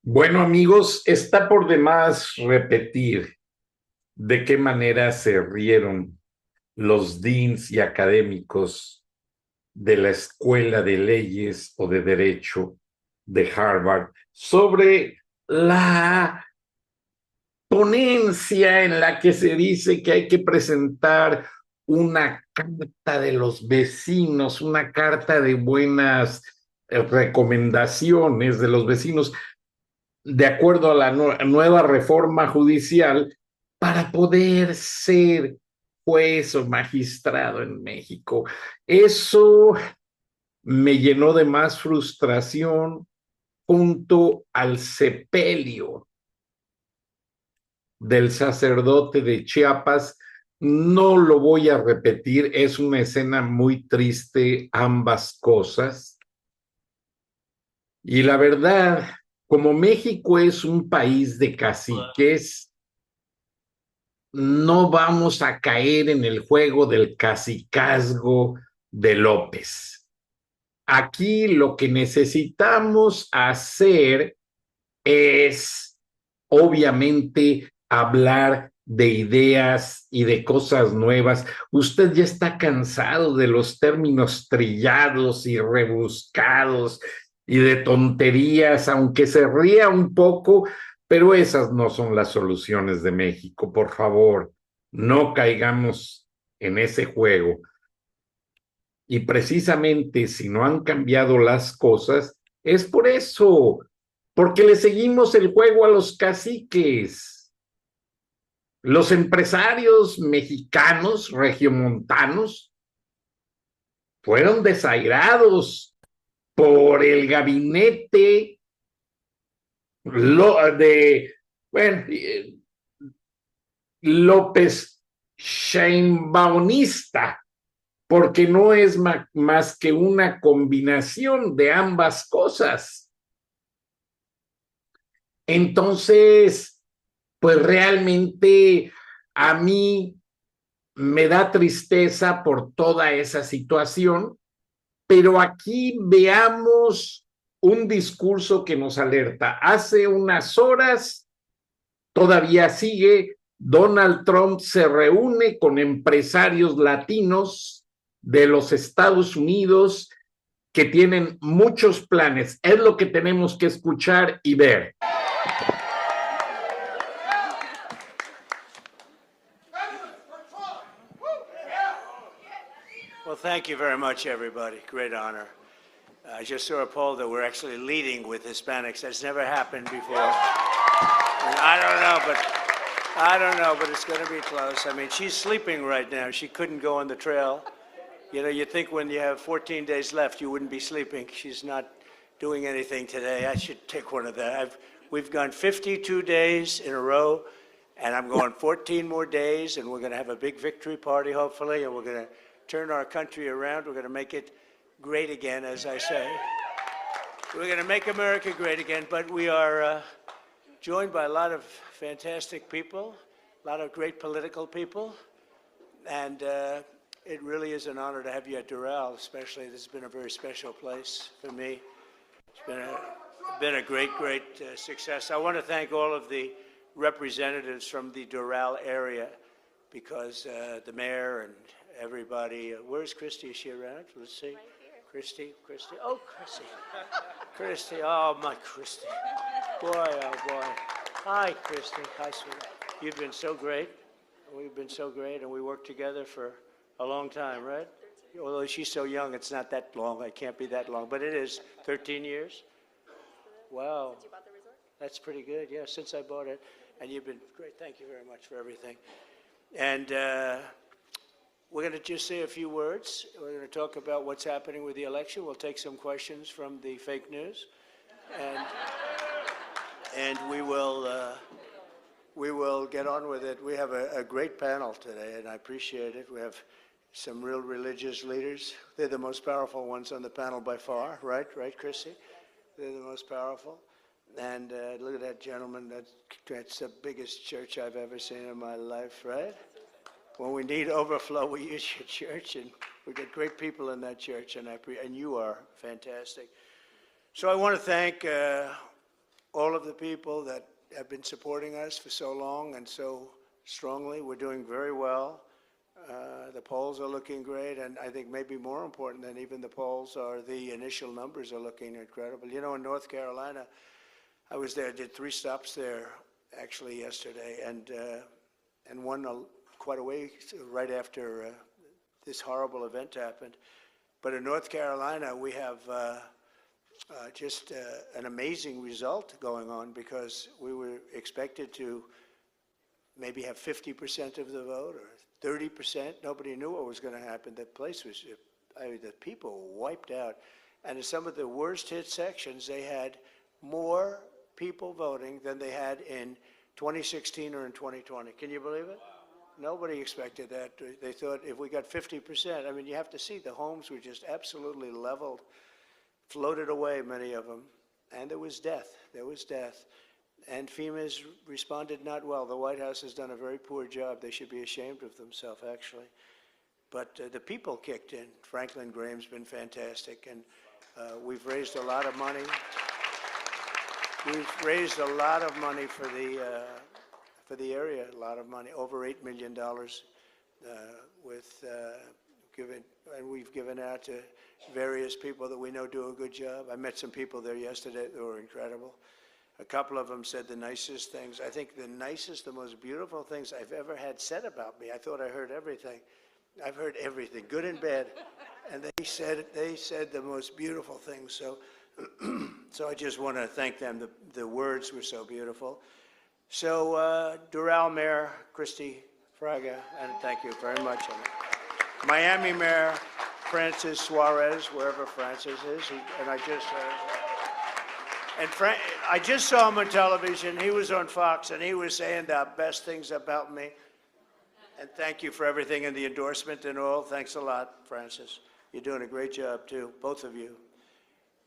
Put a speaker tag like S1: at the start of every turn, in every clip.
S1: Bueno, amigos, está por demás repetir de qué manera se rieron los deans y académicos de la Escuela de Leyes o de Derecho de Harvard sobre la ponencia en la que se dice que hay que presentar una carta de los vecinos, una carta de buenas recomendaciones de los vecinos de acuerdo a la nueva reforma judicial para poder ser juez o magistrado en México. Eso me llenó de más frustración junto al sepelio del sacerdote de Chiapas. No lo voy a repetir, es una escena muy triste, ambas cosas. Y la verdad, como México es un país de caciques, no vamos a caer en el juego del cacicazgo de López. Aquí lo que necesitamos hacer es, obviamente, hablar de ideas y de cosas nuevas. Usted ya está cansado de los términos trillados y rebuscados y de tonterías, aunque se ría un poco, pero esas no son las soluciones de México. Por favor, no caigamos en ese juego. Y precisamente si no han cambiado las cosas, es por eso, porque le seguimos el juego a los caciques. Los empresarios mexicanos, regiomontanos, fueron desairados por el gabinete de, bueno, López Sheinbaumista, porque no es más que una combinación de ambas cosas. Entonces, pues realmente a mí me da tristeza por toda esa situación, pero aquí veamos un discurso que nos alerta. Hace unas horas, todavía sigue, Donald Trump se reúne con empresarios latinos de los Estados Unidos que tienen muchos planes. Es lo que tenemos que escuchar y ver.
S2: Well, thank you very much, everybody. Great honor. I just saw a poll that we're actually leading with Hispanics. That's never happened before. And I don't know, but it's going to be close. I mean, she's sleeping right now. She couldn't go on the trail. You know, you think when you have 14 days left, you wouldn't be sleeping. She's not doing anything today. I should take one of that. We've gone 52 days in a row, and I'm going 14 more days, and we're going to have a big victory party, hopefully, and we're going to turn our country around. We're going to make it great again, as I say. We're going to make America great again, but we are joined by a lot of fantastic people, a lot of great political people, and it really is an honor to have you at Doral, especially. This has been a very special place for me. It's been a great success. I want to thank all of the representatives from the Doral area, because the mayor and everybody. Where's Christy? Is she around? Let's see. Right here. Christy. Oh, Christy. Oh, my Christy. Boy, oh, boy. Hi, Christy. Hi, sweetie. You've been so great. We've been so great, and we worked together for a long time, right? Although she's so young, it's not that long. It can't be that long, but it is 13 years. Wow. Since you bought the resort? That's pretty good, yeah, since I bought it. And you've been great. Thank you very much for everything. And we're going to just say a few words. We're going to talk about what's happening with the election. We'll take some questions from the fake news. And we will get on with it. We have a great panel today, and I appreciate it. We have some real religious leaders. They're the most powerful ones on the panel by far, right? Right, Chrissy? They're the most powerful. And look at that gentleman. That's the biggest church I've ever seen in my life, right? When we need overflow, we use your church, and we get great people in that church, and you are fantastic. So I want to thank all of the people that have been supporting us for so long and so strongly. We're doing very well. The polls are looking great, and I think maybe more important than even the polls are the initial numbers are looking incredible. You know, in North Carolina, I was there, did 3 stops there actually yesterday, and one quite a way right after this horrible event happened. But in North Carolina, we have just an amazing result going on, because we were expected to maybe have 50% of the vote or 30%. Nobody knew what was going to happen. The place was, the people were wiped out. And in some of the worst hit sections, they had more people voting than they had in 2016 or in 2020. Can you believe it? Wow. Nobody expected that. They thought if we got 50%, I mean, you have to see the homes were just absolutely leveled, floated away, many of them. And there was death. There was death. And FEMA's responded not well. The White House has done a very poor job. They should be ashamed of themselves, actually. But the people kicked in. Franklin Graham's been fantastic, and we've raised a lot of money. We've raised a lot of money for the area, a lot of money, over $8 million and we've given out to various people that we know do a good job. I met some people there yesterday that were incredible. A couple of them said the nicest things. I think the nicest, the most beautiful things I've ever had said about me. I thought I heard everything. I've heard everything, good and bad. And they said the most beautiful things. So, so I just want to thank them. The words were so beautiful. So Doral Mayor Christy Fraga, and thank you very much. Miami Mayor Francis Suarez, wherever Francis is, I just saw him on television. He was on Fox, and he was saying the best things about me. And thank you for everything and the endorsement and all. Thanks a lot, Francis. You're doing a great job, too, both of you.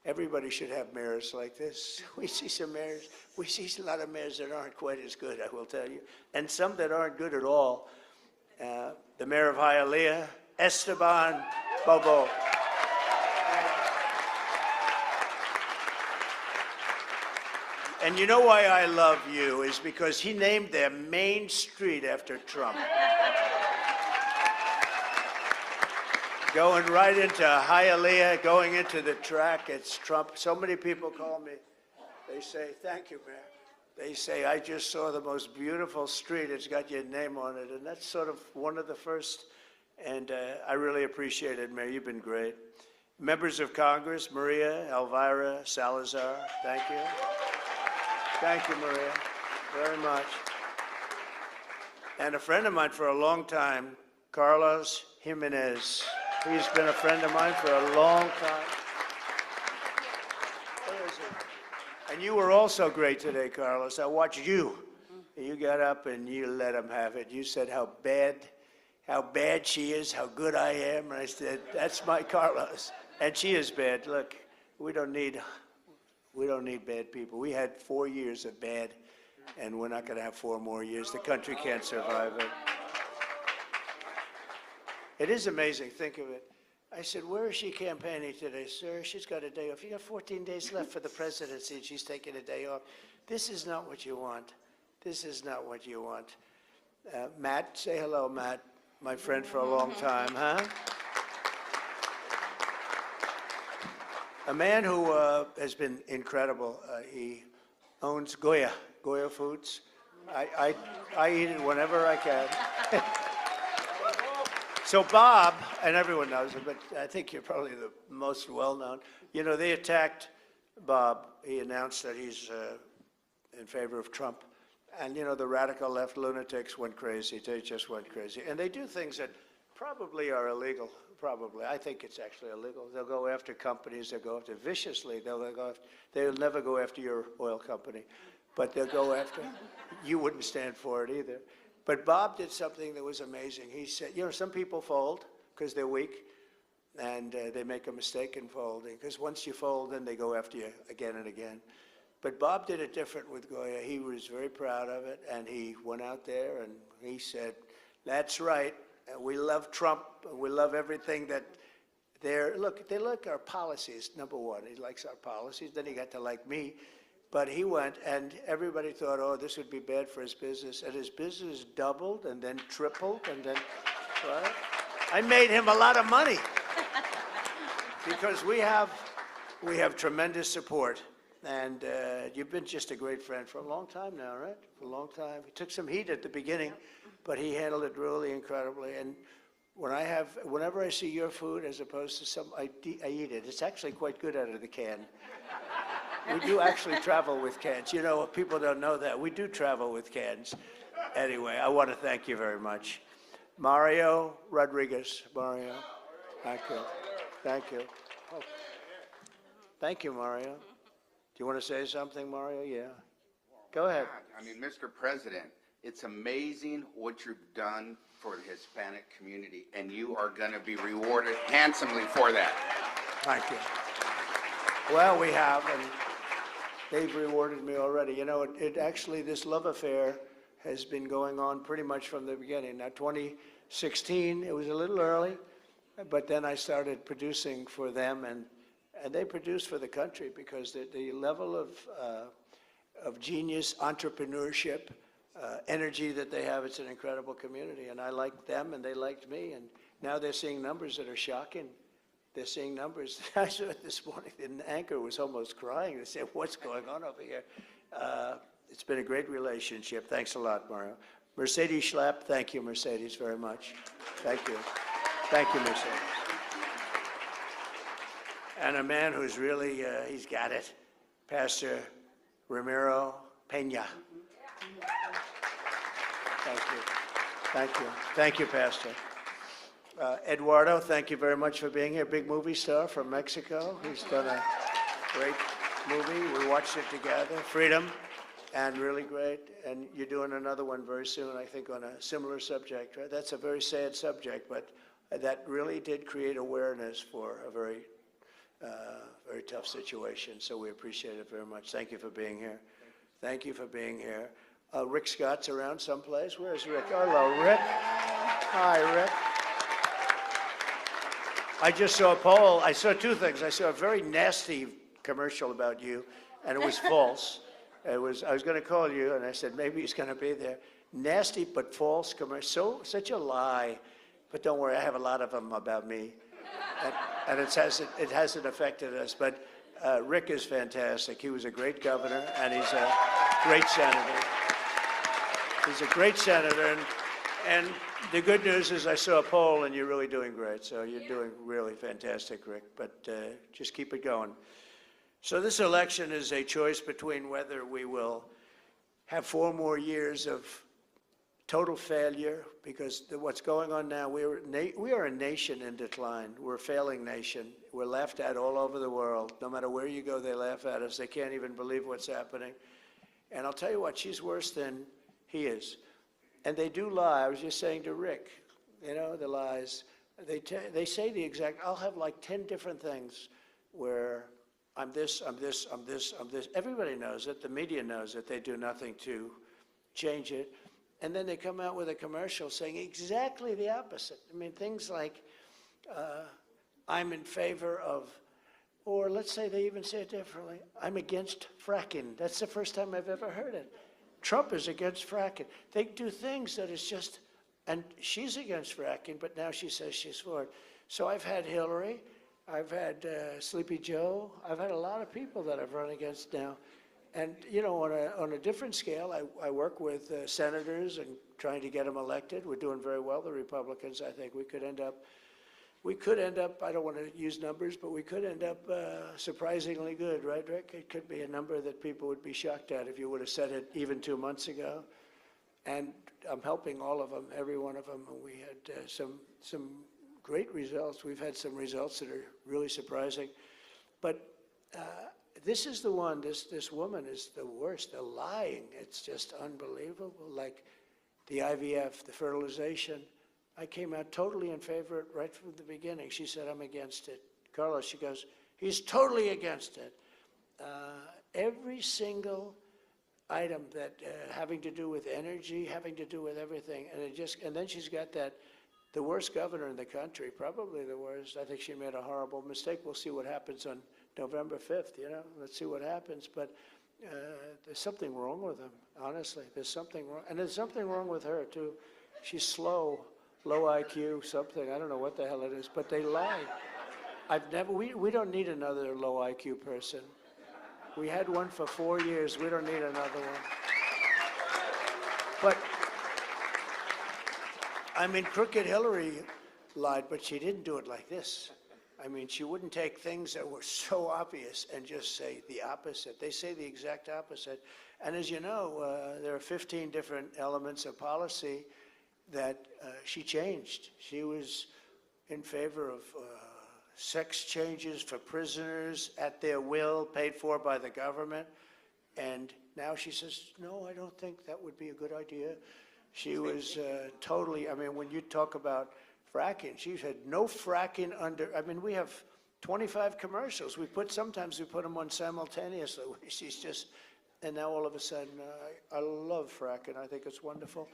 S2: Everybody should have mayors like this. We see some mayors. We see a lot of mayors that aren't quite as good, I will tell you, and some that aren't good at all. The mayor of Hialeah, Esteban Bobo. And you know why I love you is because he named their main street after Trump. Going right into Hialeah, going into the track, it's Trump. So many people call me. They say, thank you, Mayor. They say, I just saw the most beautiful street. It's got your name on it. And that's sort of one of the first. And I really appreciate it, Mayor. You've been great. Members of Congress, Maria, Elvira, Salazar, thank you. Thank you, Maria, very much. And a friend of mine for a long time, Carlos Jimenez. He's been a friend of mine for a long time. Where is he? And you were also great today, Carlos. I watched you. You got up and you let him have it. You said how bad she is, how good I am. And I said, that's my Carlos. And she is bad. Look, we don't need bad people. We had 4 years of bad, and we're not going to have 4 more years. The country can't survive it. It is amazing. Think of it. I said, where is she campaigning today? Sir, she's got a day off. You got 14 days left for the presidency, and she's taking a day off. This is not what you want. This is not what you want. Matt, say hello, Matt, my friend for a long time, huh? A man who has been incredible. He owns Goya Foods. I eat it whenever I can. So Bob, and everyone knows him, but I think you're probably the most well-known. You know, they attacked Bob. He announced that he's in favor of Trump. And, you know, the radical left lunatics went crazy. They just went crazy. And they do things that probably are illegal. Probably. I think it's actually illegal. They'll go after companies. They'll go after viciously. They'll never go after your oil company. But they'll go after. You wouldn't stand for it either. But Bob did something that was amazing. He said, you know, some people fold because they're weak, and they make a mistake in folding. Because once you fold, then they go after you again and again. But Bob did it different with Goya. He was very proud of it, and he went out there and he said, that's right. We love Trump. We love everything that they like our policies, number one. He likes our policies. Then he got to like me. But he went, and everybody thought, oh, this would be bad for his business. And his business doubled and then tripled and then, right? I made him a lot of money because we have tremendous support. And you've been just a great friend for a long time now, right? For a long time. He took some heat at the beginning, but he handled it really incredibly. And whenever I see your food as opposed to some, I eat it. It's actually quite good out of the can. We do actually travel with cans. You know, people don't know that. We do travel with cans. Anyway, I want to thank you very much. Mario Rodriguez. Mario, thank you. Thank you. Oh. Thank you, Mario. Do you want to say something, Mario? Yeah. Go ahead.
S3: I mean, Mr. President, it's amazing what you've done for the Hispanic community, and you are going to be rewarded handsomely for that.
S2: Thank you. Well, we have, and they've rewarded me already. You know, it actually, this love affair has been going on pretty much from the beginning. Now, 2016, it was a little early, but then I started producing for them, and they produce for the country because the level of genius, entrepreneurship, energy that they have, it's an incredible community. And I liked them and they liked me. And now they're seeing numbers that are shocking. They're seeing numbers. I saw it this morning. The anchor was almost crying. They said, what's going on over here? It's been a great relationship. Thanks a lot, Mario. Mercedes Schlapp, thank you, Mercedes, very much. Thank you. Thank you, Mercedes. And a man who's really, he's got it, Pastor Ramiro Pena. Thank you. Thank you. Thank you, Pastor. Eduardo, thank you very much for being here. Big movie star from Mexico. He's done a great movie. We watched it together, Freedom, and really great. And you're doing another one very soon, I think, on a similar subject, right? That's a very sad subject, but that really did create awareness for a very tough situation. So we appreciate it very much. Thank you for being here. Thank you for being here. Rick Scott's around someplace. Where's Rick? Hello, Rick. Hi, Rick. I just saw a poll. I saw two things. I saw a very nasty commercial about you, and it was false. I was going to call you, and I said, maybe he's going to be there. Nasty but false commercial. Such a lie. But don't worry, I have a lot of them about me. And it hasn't affected us. But Rick is fantastic. He was a great governor, and he's a great senator. He's a great senator. And the good news is I saw a poll, and you're really doing great. So you're doing really fantastic, Rick. But just keep it going. So this election is a choice between whether we will have 4 more years of total failure, because what's going on now, we are a nation in decline. We're a failing nation. We're laughed at all over the world. No matter where you go, they laugh at us. They can't even believe what's happening. And I'll tell you what, she's worse than he is. And they do lie. I was just saying to Rick, you know, the lies. They say the exact, I'll have like 10 different things where I'm this, I'm this, I'm this, I'm this. Everybody knows it. The media knows it. They do nothing to change it. And then they come out with a commercial saying exactly the opposite. I mean, things like, I'm in favor of, or let's say they even say it differently, I'm against fracking. That's the first time I've ever heard it. Trump is against fracking. They do things that is just, and she's against fracking, but now she says she's for it. So I've had Hillary, I've had Sleepy Joe, I've had a lot of people that I've run against now. And, you know, on a different scale, I work with senators and trying to get them elected. We're doing very well, the Republicans. I think we could end up, I don't want to use numbers, but we could end up surprisingly good, right, Rick? It could be a number that people would be shocked at if you would have said it even 2 months ago. And I'm helping all of them, every one of them. And we had some great results. We've had some results that are really surprising. But this is the one, this woman is the worst, the lying. It's just unbelievable. Like the IVF, the fertilization. I came out totally in favor of it right from the beginning. She said, I'm against it. Carlos, she goes, he's totally against it. Every single item that having to do with energy, having to do with everything. And then she's got the worst governor in the country, probably the worst. I think she made a horrible mistake. We'll see what happens on November 5th, you know, let's see what happens. But there's something wrong with them, honestly. There's something wrong. And there's something wrong with her, too. She's slow, low IQ, something. I don't know what the hell it is, but they lie. We don't need another low IQ person. We had one for 4 years. We don't need another one. But, I mean, Crooked Hillary lied, but she didn't do it like this. I mean, she wouldn't take things that were so obvious and just say the opposite. They say the exact opposite. And as you know, there are 15 different elements of policy that she changed. She was in favor of sex changes for prisoners at their will, paid for by the government. And now she says, no, I don't think that would be a good idea. She was totally, I mean, when you talk about fracking, she said no fracking under, I mean, we have 25 commercials. Sometimes we put them on simultaneously. She's just, and now all of a sudden, I love fracking. I think it's wonderful.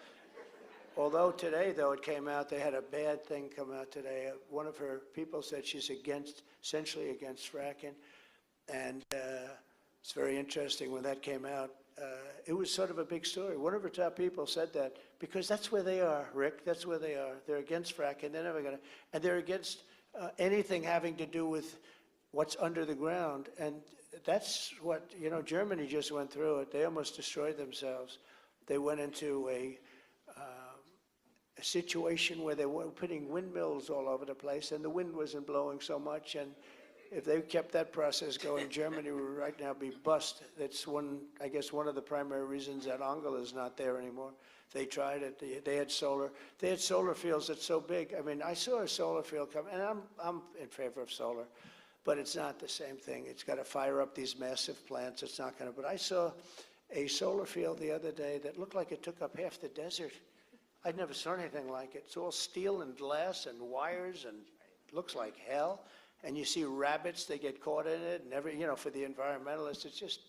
S2: Although today, though, it came out, they had a bad thing come out today. One of her people said she's essentially against fracking. And it's very interesting when that came out. It was sort of a big story. One of her top people said that because that's where they are, Rick. That's where they are. They're against fracking. They're never going to, and they're against anything having to do with what's under the ground. And that's what, you know, Germany just went through it. They almost destroyed themselves. They went into a situation where they were putting windmills all over the place, and the wind wasn't blowing so much. And if they kept that process going, Germany would right now be bust. That's I guess one of the primary reasons that Angela is not there anymore. They tried it. They had solar. They had solar fields that's so big. I mean, I saw a solar field come, and I'm in favor of solar, but it's not the same thing. It's got to fire up these massive plants. It's not going to. But I saw a solar field the other day that looked like it took up half the desert. I'd never saw anything like it. It's all steel and glass and wires, and it looks like hell. And you see rabbits, they get caught in it, and you know, for the environmentalists, it's just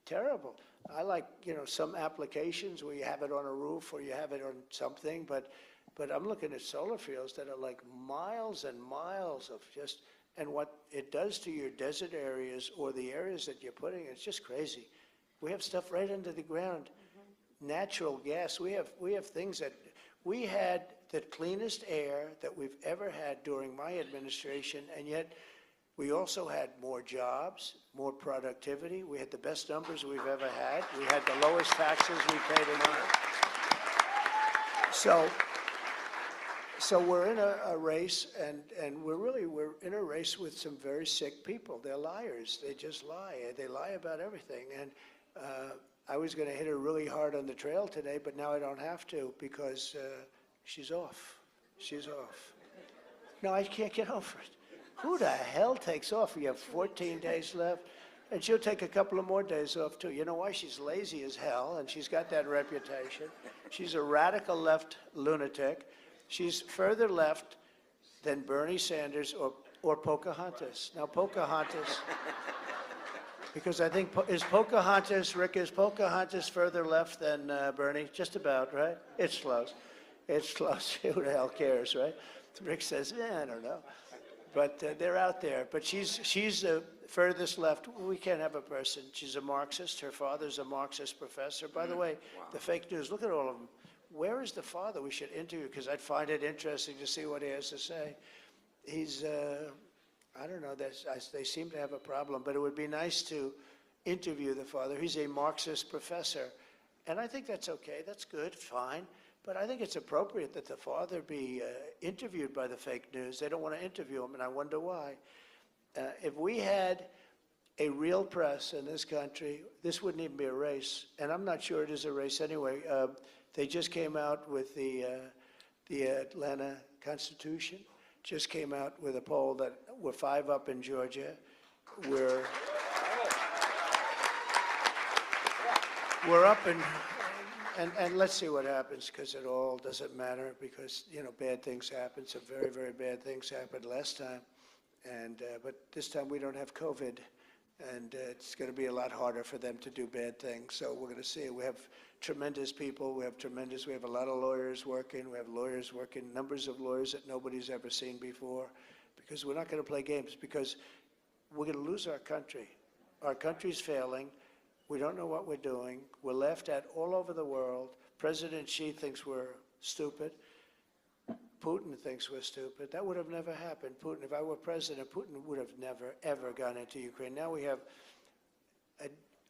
S2: terrible. I like, you know, some applications where you have it on a roof or you have it on something, but I'm looking at solar fields that are like miles and miles of just, and what it does to your desert areas or the areas that you're putting, it's just crazy. We have stuff right under the ground. Natural gas, we have things that, we had the cleanest air that we've ever had during my administration, and yet we also had more jobs, more productivity. We had the best numbers we've ever had. We had the lowest taxes we paid in life. So we're in a race, and we're in a race with some very sick people. They're liars. They just lie. They lie about everything. And I was going to hit her really hard on the trail today, but now I don't have to because she's off. She's off. No, I can't get over it. Who the hell takes off? We have 14 days left, and she'll take a couple of more days off too. You know why? She's lazy as hell, and she's got that reputation. She's a radical left lunatic. She's further left than Bernie Sanders or Pocahontas. Now, Pocahontas... Because I think, is Pocahontas further left than Bernie? Just about, right? It's close. It's close. Who the hell cares, right? Rick says, I don't know. But they're out there. But she's the furthest left. We can't have a person. She's a Marxist. Her father's a Marxist professor. By the way, the fake news, look at all of them. Where is the father? We should interview, because I'd find it interesting to see what he has to say. He's... I don't know, they seem to have a problem, but it would be nice to interview the father. He's a Marxist professor, and I think that's okay, that's good, fine, but I think it's appropriate that the father be interviewed by the fake news. They don't want to interview him, and I wonder why. If we had a real press in this country, this wouldn't even be a race, and I'm not sure it is a race anyway. They just came out with the Atlanta Constitution. Just came out with a poll that we're 5 up in Georgia. We're up and let's see what happens, because it all doesn't matter, because, you know, bad things happen. Some very, very bad things happened last time. And, but this time we don't have COVID, and it's going to be a lot harder for them to do bad things. So we're going to see. We have tremendous people. We have a lot of lawyers working. We have lawyers working, numbers of lawyers that nobody's ever seen before, because we're not going to play games, because we're going to lose our country. Our country's failing. We don't know what we're doing. We're laughed at all over the world. President Xi thinks we're stupid. Putin thinks we're stupid. That would have never happened. Putin, if I were president, Putin would have never, ever gone into Ukraine. Now we have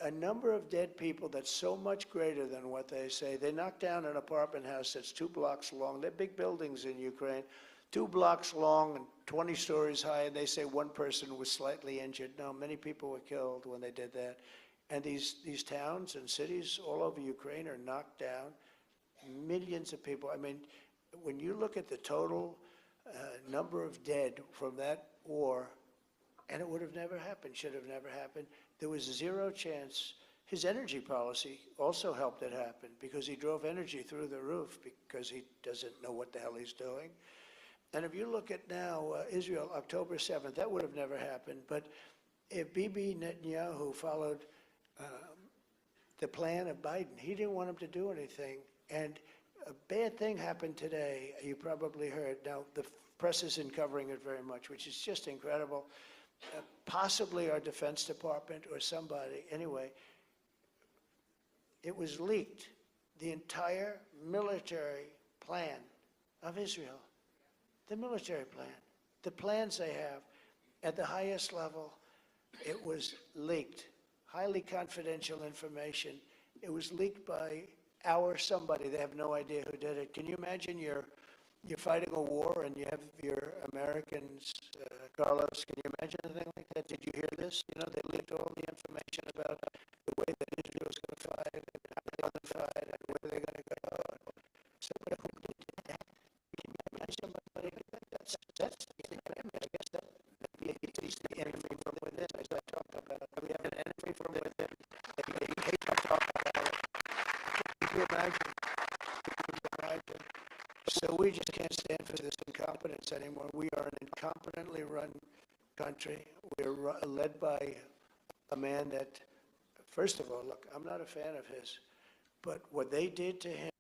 S2: a number of dead people that's so much greater than what they say. They knocked down an apartment house that's 2 blocks long. They're big buildings in Ukraine, 2 blocks long and 20 stories high, and they say one person was slightly injured. No, many people were killed when they did that. And these towns and cities all over Ukraine are knocked down. Millions of people. I mean, when you look at the total number of dead from that war, and it would have never happened, should have never happened, there was zero chance. His energy policy also helped it happen because he drove energy through the roof because he doesn't know what the hell he's doing. And if you look at now, Israel, October 7th, that would have never happened. But if Bibi Netanyahu followed the plan of Biden, he didn't want him to do anything. And a bad thing happened today, you probably heard. Now, the press isn't covering it very much, which is just incredible. Possibly our Defense Department or somebody. Anyway, it was leaked, the entire military plan of Israel. The military plan, the plans they have at the highest level, it was leaked. Highly confidential information. It was leaked by our somebody. They have no idea who did it. Can you imagine you're fighting a war and you have your Americans, Carlos, can you imagine anything like that? Did you hear this? You know, they leaked all the information about the way that Israel was going to fight and how they're going to fight and where they're going to go. So who did that? Can you imagine somebody like that? That's the enemy. I guess that is the enemy from within, as I talked about. We have an enemy from within. They hate to talk about it. Can you imagine? Can you imagine? So we just can't stand for this incompetence anymore. We are an incompetently run country. We're led by a man that, first of all, look, I'm not a fan of his, but what they did to him.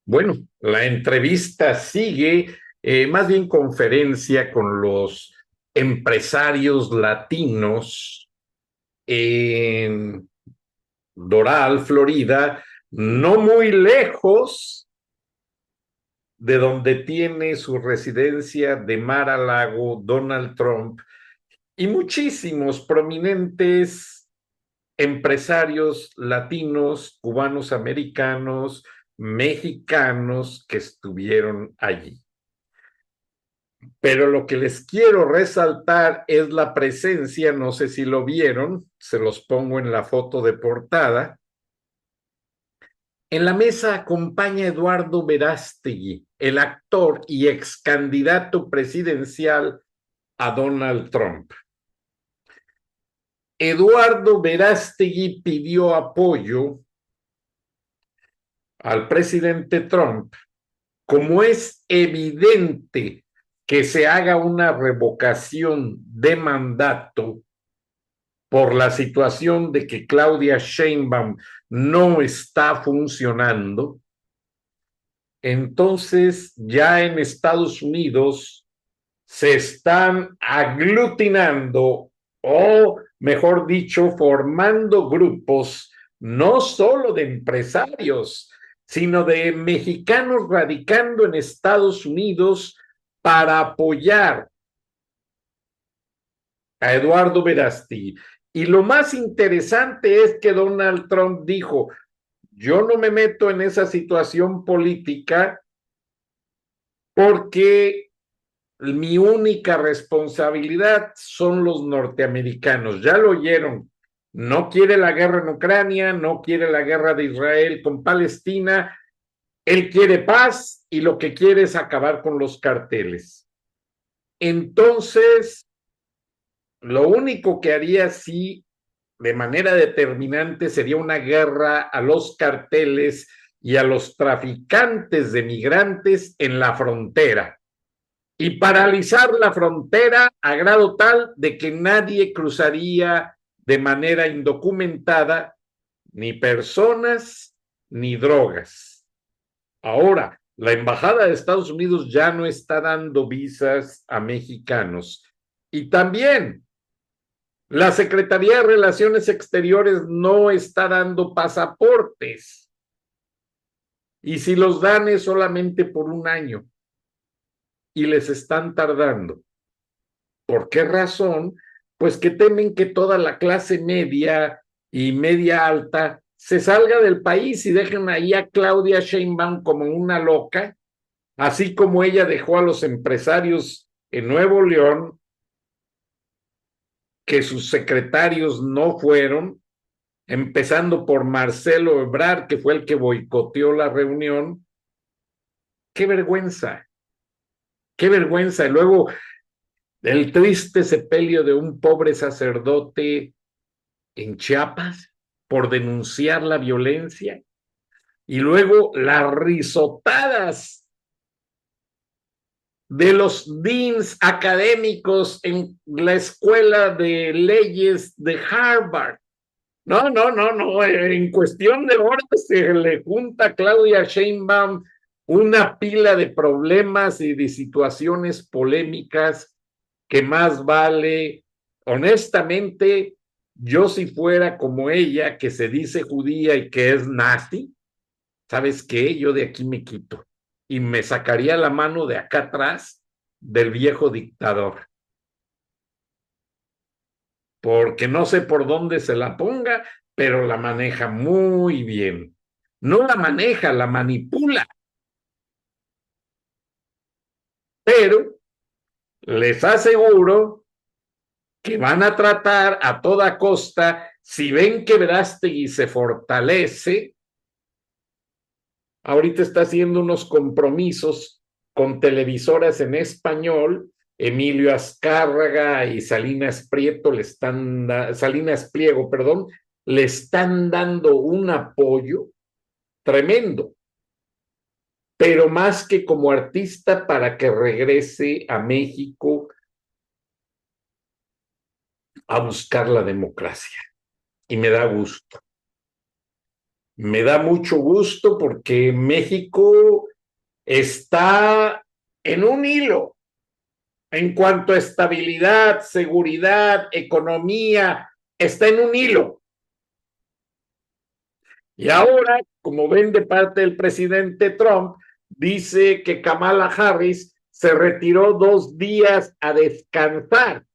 S1: Bueno, la entrevista sigue, más bien conferencia con los empresarios latinos en Doral, Florida, no muy lejos de donde tiene su residencia de Mar-a-Lago Donald Trump y muchísimos prominentes empresarios latinos, cubanos, americanos, mexicanos que estuvieron allí. Pero lo que les quiero resaltar es la presencia, no sé si lo vieron, se los pongo en la foto de portada. En la mesa acompaña Eduardo Verastegui, el actor y ex candidato presidencial a Donald Trump. Eduardo Verastegui pidió apoyo al presidente Trump, como es evidente que se haga una revocación de mandato por la situación de que Claudia Sheinbaum no está funcionando, entonces ya en Estados Unidos se están aglutinando, o mejor dicho, formando grupos no solo de empresarios, sino de mexicanos radicando en Estados Unidos para apoyar a Eduardo Verastegui. Y lo más interesante es que Donald Trump dijo, yo no me meto en esa situación política porque mi única responsabilidad son los norteamericanos. Ya lo oyeron, no quiere la guerra en Ucrania, no quiere la guerra de Israel con Palestina, él quiere paz y lo que quiere es acabar con los carteles. Entonces, lo único que haría sí, de manera determinante, sería una guerra a los carteles y a los traficantes de migrantes en la frontera y paralizar la frontera a grado tal de que nadie cruzaría de manera indocumentada ni personas ni drogas. Ahora, la Embajada de Estados Unidos ya no está dando visas a mexicanos. Y también La Secretaría de Relaciones Exteriores no está dando pasaportes. Y si los dan es solamente por un año. Y les están tardando. ¿Por qué razón? Pues que temen que toda la clase media y media alta se salga del país y dejen ahí a Claudia Sheinbaum como una loca, así como ella dejó a los empresarios en Nuevo León, que sus secretarios no fueron, empezando por Marcelo Ebrard, que fue el que boicoteó la reunión. ¡Qué vergüenza! ¡Qué vergüenza! Y luego el triste sepelio de un pobre sacerdote en Chiapas por denunciar la violencia, y luego las risotadas de los deans académicos en la escuela de leyes de Harvard. No, no, no, no, en cuestión de horas se le junta a Claudia Sheinbaum una pila de problemas y de situaciones polémicas que más vale, honestamente, yo si fuera como ella, que se dice judía y que es nazi, ¿sabes qué? Yo de aquí me quito y me sacaría la mano de acá atrás del viejo dictador, porque no sé por dónde se la ponga, pero la maneja muy bien. No la maneja, la manipula, pero les aseguro que van a tratar a toda costa, si ven que Verastegui se fortalece, ahorita está haciendo unos compromisos con televisoras en español, Emilio Azcárraga y Salinas Prieto le están, Salinas Pliego, perdón, le están dando un apoyo tremendo, pero más que como artista para que regrese a México a buscar la democracia. Y me da gusto. Me da mucho gusto porque México está en un hilo en cuanto a estabilidad, seguridad, economía, está en un hilo. Y ahora, como ven de parte del presidente Trump, dice que Kamala Harris se retiró 2 días a descansar.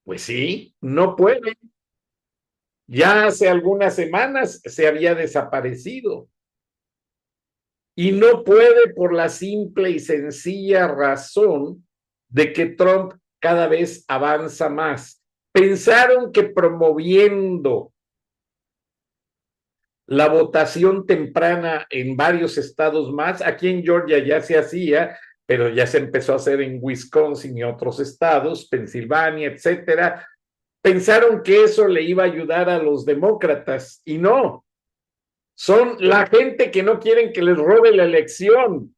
S1: Pues sí, no puede. Ya hace algunas semanas se había desaparecido. Y no puede por la simple y sencilla razón de que Trump cada vez avanza más. Pensaron que promoviendo la votación temprana en varios estados más, aquí en Georgia ya se hacía, pero ya se empezó a hacer en Wisconsin y otros estados, Pensilvania, etcétera. Pensaron que eso le iba a ayudar a los demócratas y no. Son la gente que no quieren que les robe la elección.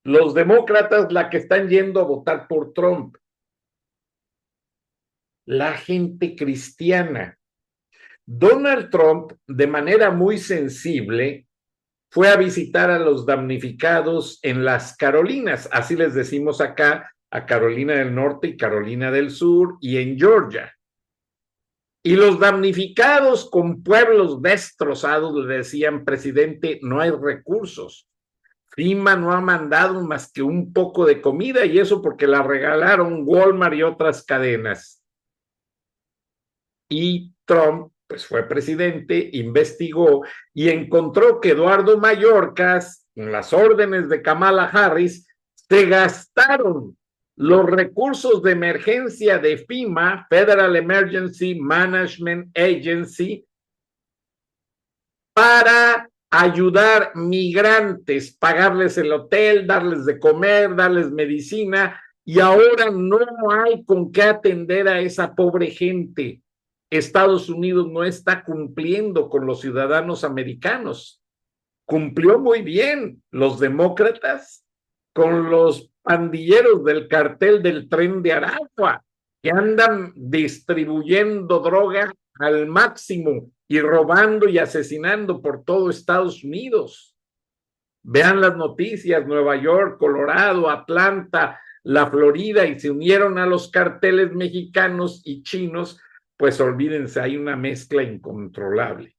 S1: Los demócratas la que están yendo a votar por Trump. La gente cristiana. Donald Trump, de manera muy sensible, fue a visitar a los damnificados en las Carolinas, así les decimos acá, a Carolina del Norte y Carolina del Sur, y en Georgia. Y los damnificados con pueblos destrozados le decían, presidente, no hay recursos. FEMA no ha mandado más que un poco de comida y eso porque la regalaron Walmart y otras cadenas. Y Trump, pues fue presidente, investigó y encontró que Eduardo Mayorkas, en las órdenes de Kamala Harris, se gastaron los recursos de emergencia de FEMA, Federal Emergency Management Agency, para ayudar migrantes, pagarles el hotel, darles de comer, darles medicina, y ahora no hay con qué atender a esa pobre gente. Estados Unidos no está cumpliendo con los ciudadanos americanos. Cumplió muy bien los demócratas con los pandilleros del cartel del Tren de Aragua, que andan distribuyendo droga al máximo y robando y asesinando por todo Estados Unidos. Vean las noticias, Nueva York, Colorado, Atlanta, la Florida, y se unieron a los carteles mexicanos y chinos pues olvídense, hay una mezcla incontrolable.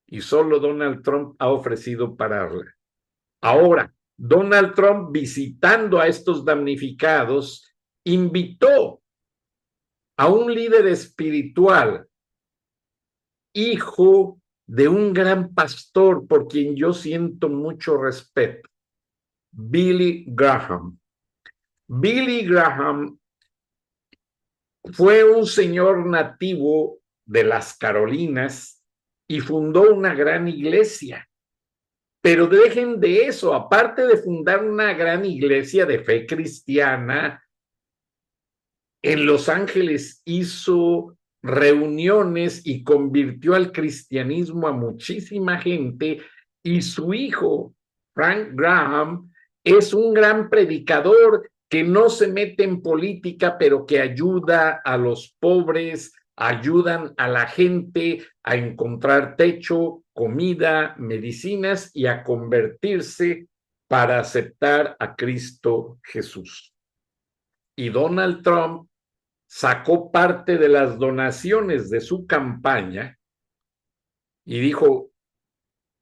S1: Y solo Donald Trump ha ofrecido pararla. Ahora, Donald Trump, visitando a estos damnificados, invitó a un líder espiritual, hijo de un gran pastor por quien yo siento mucho respeto, Billy Graham. Billy Graham fue un señor nativo de las Carolinas y fundó una gran iglesia. Pero dejen de eso, aparte de fundar una gran iglesia de fe cristiana, en Los Ángeles hizo reuniones y convirtió al cristianismo a muchísima gente, y su hijo, Frank Graham, es un gran predicador que no se mete en política, pero que ayuda a los pobres, ayudan a la gente a encontrar techo, comida, medicinas y a convertirse para aceptar a Cristo Jesús. Y Donald Trump sacó parte de las donaciones de su campaña y dijo,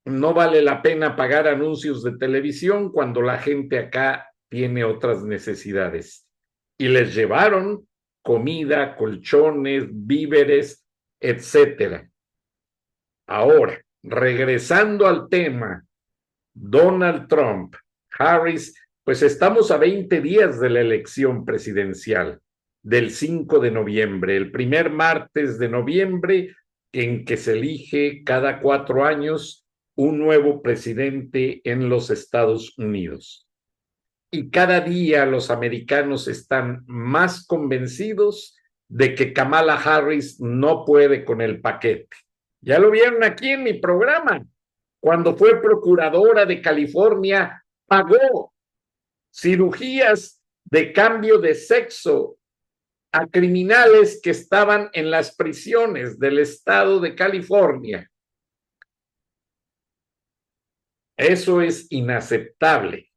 S1: no vale la pena pagar anuncios de televisión cuando la gente acá tiene otras necesidades. Y les llevaron comida, colchones, víveres, etcétera. Ahora, regresando al tema, Donald Trump, Harris, pues estamos a 20 días de la elección presidencial del 5 de noviembre, el primer martes de noviembre en que se elige cada 4 años un nuevo presidente en los Estados Unidos. Y cada día los americanos están más convencidos de que Kamala Harris no puede con el paquete. Ya lo vieron aquí en mi programa. Cuando fue procuradora de California, pagó cirugías de cambio de sexo a criminales que estaban en las prisiones del estado de California. Eso es inaceptable.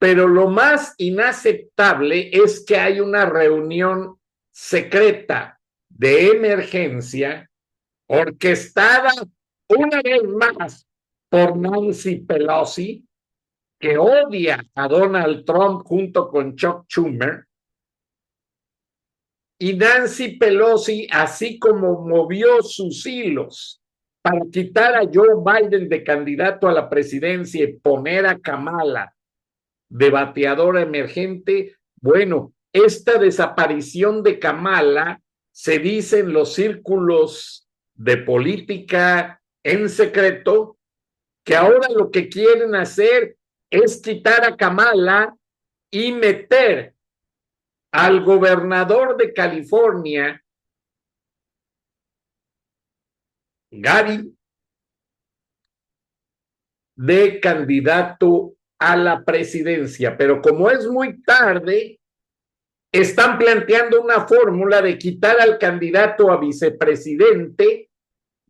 S1: Pero lo más inaceptable es que hay una reunión secreta de emergencia orquestada una vez más por Nancy Pelosi, que odia a Donald Trump junto con Chuck Schumer. Y Nancy Pelosi, así como movió sus hilos para quitar a Joe Biden de candidato a la presidencia y poner a Kamala de bateadora emergente, bueno, esta desaparición de Kamala se dice en los círculos de política en secreto que ahora lo que quieren hacer es quitar a Kamala y meter al gobernador de California, Gary, de candidato a la presidencia. Pero como es muy tarde, están planteando una fórmula de quitar al candidato a vicepresidente,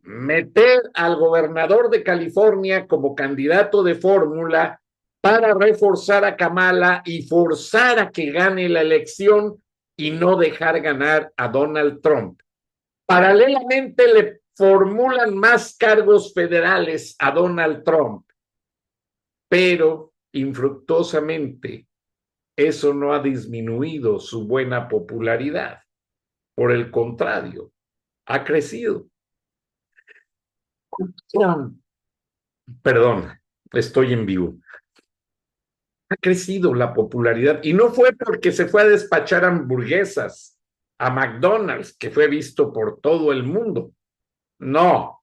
S1: meter al gobernador de California como candidato de fórmula para reforzar a Kamala y forzar a que gane la elección y no dejar ganar a Donald Trump. Paralelamente le formulan más cargos federales a Donald Trump, pero infructuosamente eso no ha disminuido su buena popularidad. Por el contrario, ha crecido. Perdón, estoy en vivo. Ha crecido la popularidad y no fue porque se fue a despachar hamburguesas a McDonald's, que fue visto por todo el mundo. No.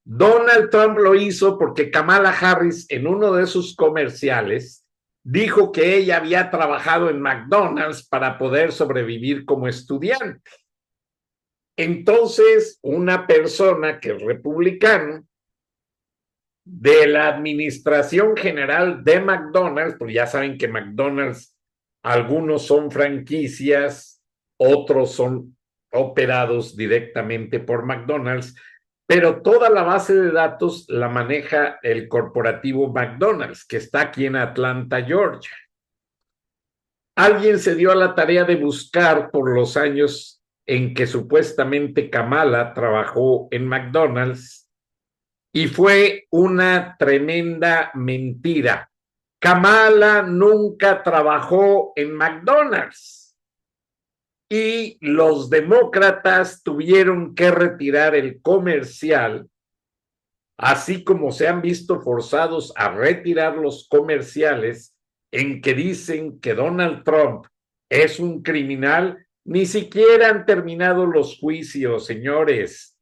S1: Donald Trump lo hizo porque Kamala Harris en uno de sus comerciales dijo que ella había trabajado en McDonald's para poder sobrevivir como estudiante. Entonces, una persona que es republicana de la administración general de McDonald's, porque ya saben que McDonald's, algunos son franquicias, otros son operados directamente por McDonald's, pero toda la base de datos la maneja el corporativo McDonald's, que está aquí en Atlanta, Georgia. Alguien se dio a la tarea de buscar por los años en que supuestamente Kamala trabajó en McDonald's y fue una tremenda mentira. Kamala nunca trabajó en McDonald's y los demócratas tuvieron que retirar el comercial, así como se han visto forzados a retirar los comerciales en que dicen que Donald Trump es un criminal. Ni siquiera han terminado los juicios, señores.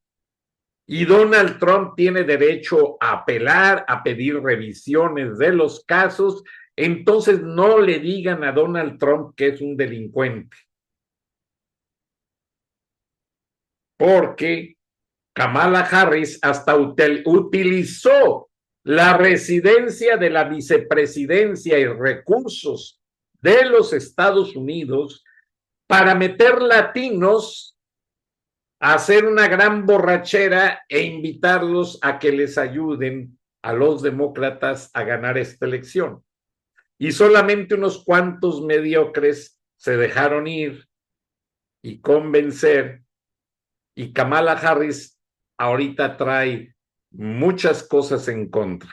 S1: Y Donald Trump tiene derecho a apelar, a pedir revisiones de los casos. Entonces no le digan a Donald Trump que es un delincuente, porque Kamala Harris hasta utilizó la residencia de la vicepresidencia y recursos de los Estados Unidos para meter latinos a hacer una gran borrachera e invitarlos a que les ayuden a los demócratas a ganar esta elección. Y solamente unos cuantos mediocres se dejaron ir y convencer, y Kamala Harris ahorita trae muchas cosas en contra.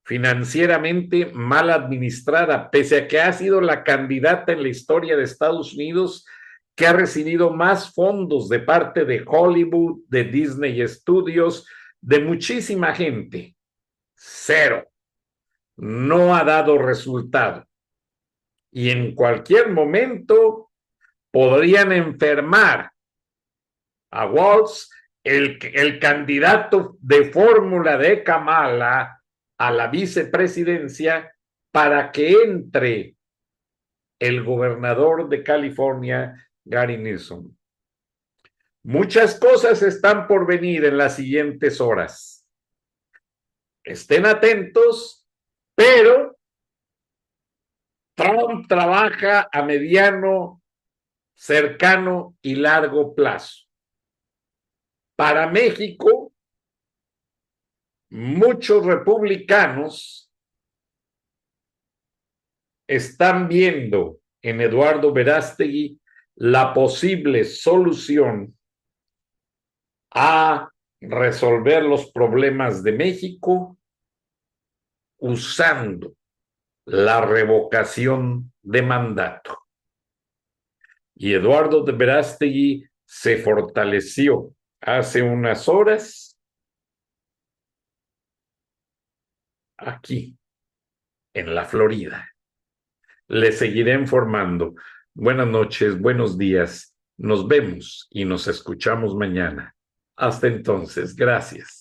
S1: Financieramente mal administrada, pese a que ha sido la candidata en la historia de Estados Unidos que ha recibido más fondos de parte de Hollywood, de Disney Studios, de muchísima gente. Cero. No ha dado resultado. Y en cualquier momento podrían enfermar a Walz, el candidato de fórmula de Kamala a la vicepresidencia, para que entre el gobernador de California, Gary Newsom. Muchas cosas están por venir en las siguientes horas. Estén atentos, pero Trump trabaja a mediano, cercano y largo plazo. Para México, muchos republicanos están viendo en Eduardo Verastegui la posible solución a resolver los problemas de México usando la revocación de mandato. Y Eduardo Verastegui se fortaleció hace unas horas aquí, en la Florida. Le seguiré informando. Buenas noches, buenos días. Nos vemos y nos escuchamos mañana. Hasta entonces, gracias.